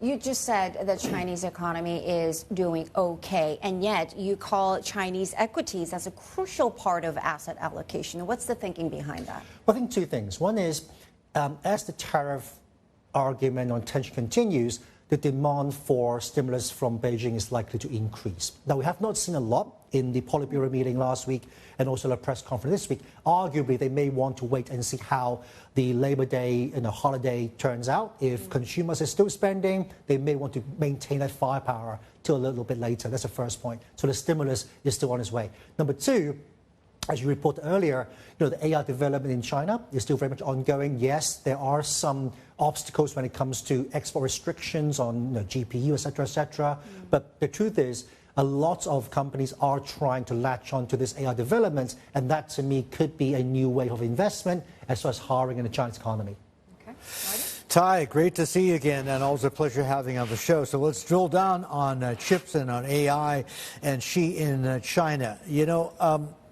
You just said the Chinese economy is doing okay, and yet you call Chinese equities as a crucial part of asset allocation. What's the thinking behind that? Well, I think two things. One is, as the tariff argument on tension continues, the demand for stimulus from Beijing is likely to increase. Now, we have not seen a lot in the Politburo meeting last week and also the press conference this week. Arguably, they may want to wait and see how the Labor Day holiday turns out. If consumers are still spending, they may want to maintain that firepower till a little bit later. That's the first point. So the stimulus is still on its way. Number two, as you reported earlier, the AI development in China is still very much ongoing. Yes, there are some obstacles when it comes to export restrictions on GPU, et cetera, et cetera. But the truth is, a lot of companies are trying to latch onto this AI development, and that to me could be a new wave of investment as well as hiring in the Chinese economy. Okay. Ty, great to see you again, and always a pleasure having you on the show. So let's drill down on chips and on AI and Xi in China.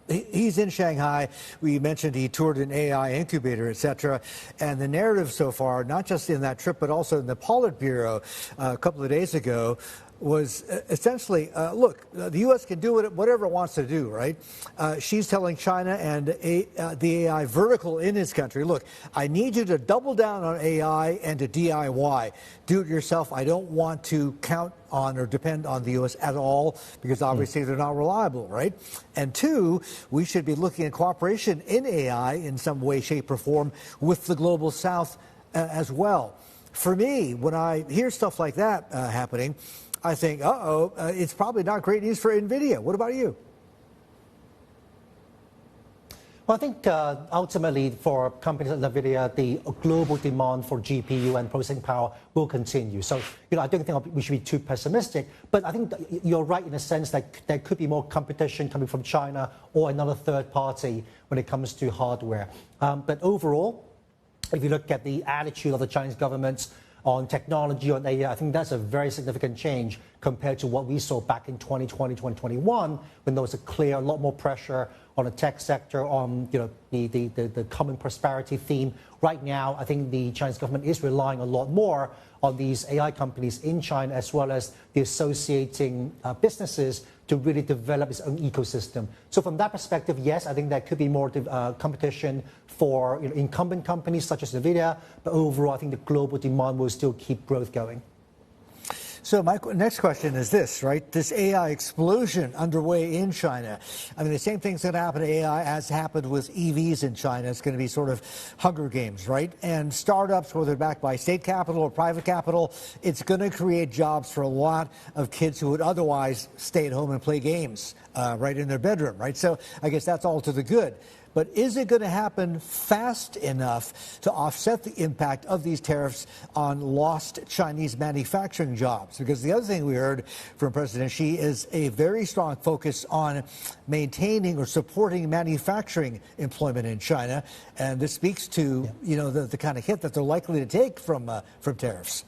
He's in Shanghai. We mentioned he toured an AI incubator, et cetera. And the narrative so far, not just in that trip, but also in the Politburo a couple of days ago, was essentially, look, the U.S. can do whatever it wants to do, right? She's telling China and the AI vertical in his country, look, I need you to double down on AI and to DIY. Do it yourself. I don't want to count on or depend on the U.S. at all because obviously they're not reliable, right? And two, we should be looking at cooperation in AI in some way, shape, or form with the global South as well. For me, when I hear stuff like that happening, I think, it's probably not great news for Nvidia. What about you? Well, I think ultimately for companies like Nvidia, the global demand for GPU and processing power will continue. So, I don't think we should be too pessimistic, but I think you're right in the sense that there could be more competition coming from China or another third party when it comes to hardware. But overall, if you look at the attitude of the Chinese government on technology, on AI, I think that's a very significant change compared to what we saw back in 2020, 2021, when there was a lot more pressure on the tech sector, on the common prosperity theme. Right now, I think the Chinese government is relying a lot more on these AI companies in China as well as the associating businesses to really develop its own ecosystem. So from that perspective, yes, I think there could be more competition for incumbent companies such as Nvidia, but overall, I think the global demand will still keep growth going. So my next question is this, right? This AI explosion underway in China. I mean, the same thing's going to happen to AI as happened with EVs in China. It's going to be sort of Hunger Games, right? And startups, whether backed by state capital or private capital, it's going to create jobs for a lot of kids who would otherwise stay at home and play games right in their bedroom, right? So I guess that's all to the good. But is it going to happen fast enough to offset the impact of these tariffs on lost Chinese manufacturing jobs? Because the other thing we heard from President Xi is a very strong focus on maintaining or supporting manufacturing employment in China. And this speaks to, the kind of hit that they're likely to take from tariffs.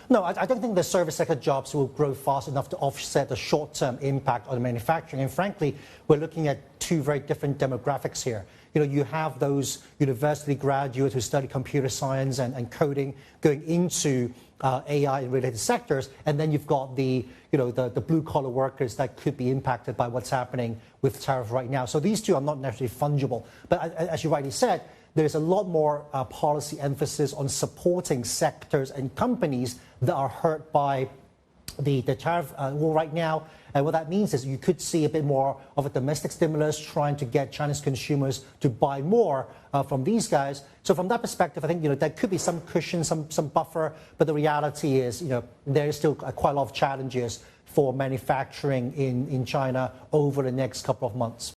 No, I don't think the service sector jobs will grow fast enough to offset the short-term impact on the manufacturing. And frankly, we're looking at two very different demographics here. You have those university graduates who study computer science and coding going into AI and related sectors, and then you've got the blue-collar workers that could be impacted by what's happening with tariff right now. So these two are not necessarily fungible. But as you rightly said, there's a lot more policy emphasis on supporting sectors and companies that are hurt by the tariff war right now. And what that means is you could see a bit more of a domestic stimulus trying to get Chinese consumers to buy more from these guys. So from that perspective, I think there could be some cushion, some buffer. But the reality is, there is still quite a lot of challenges for manufacturing in China over the next couple of months.